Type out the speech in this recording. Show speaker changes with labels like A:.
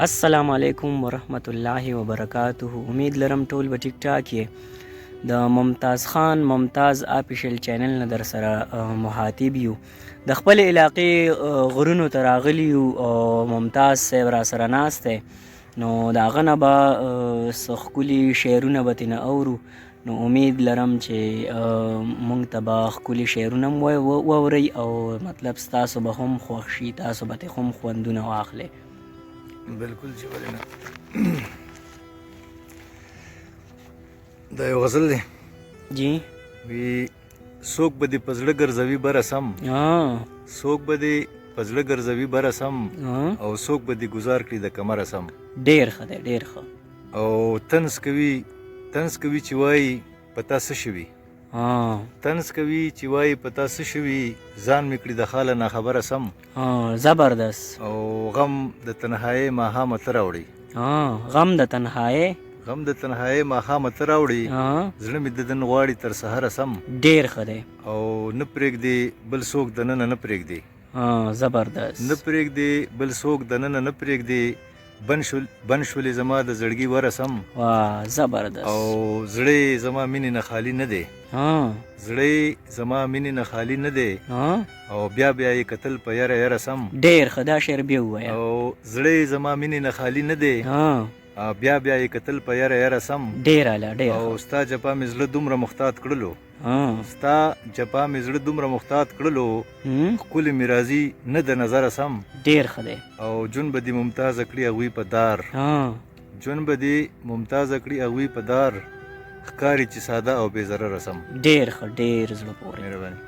A: السلام علیکم ورحمت الله وبرکاته. امید لرم ټول به ټیک ټاک یې. د ممتاز خان ممتاز آفیشل چینل نه در سره مخاطب یو. د خپل علاقې غرونو ته راغلي یو او ممتاز صاحب را سره ناست دی، نو د هغه نه به څه ښکلي شعرونه به ترېنه اورو. نو امید لرم چې موږ ته به ښکلي شعرونه هم واورئ او مطلب ستاسو به هم خوښ شي، تاسو به ترې هم خوندونه واخلئ.
B: بالکل چې ولې نه. دا یو غزل دی
A: جی
B: وی څوک به دې په زړه ګرځوي بره سم، څوک به دې په زړه ګرځوي بره سم، او څوک به دې ګزار کړي د کمره سم.
A: ډېر ښه دی، ډېر ښه.
B: او طنز کوي چې وایي په تا څه شوي، طنز کوي چې وایي په تا څه شوي، ځان مې کړي د خاله ناخبره سم.
A: زبردست.
B: او غم د تنهایۍ ماښامه ته راوړي،
A: غم د تنهایۍ
B: ماښامه ته راوړي، زړه مې ددن غواړي تر سهره سم.
A: ډېر ښه دی.
B: او نه پرېږدي بل څوک دننه نه پرېږدي،
A: زبردست.
B: نه پرېږدي بل څوک دننه نه پرېږدي، بن شولې زما د زړګي ورسم.
A: زبردست.
B: او زړه زما مینې نه خالي نه دی، زړه زما مینې نه خالي نه دی، او بیا یې کتل په یره یره سم.
A: ډېر ښه، دا شعر بیا ووایه.
B: او زړه زما مینې نه خالي نه دی، بیا یې کتل په یره یره سم.
A: ډېر اعلی، ډېر.
B: او ستا جفا مې زړه دومره محتاط کړلو، ستا جفا مې زړه دومره محتاط کړلو، ښکلې مې راځي نه د نظره سم.
A: ډېر ښه دی.
B: او جون به دې ممتازه کړي هغوی په دار، جون به دې ممتازه کړي هغوی په دار، ښکاري چې ساده او بې ضرره سم.
A: ډېر ښه، ډېر زړه پورې.
B: مهرباني.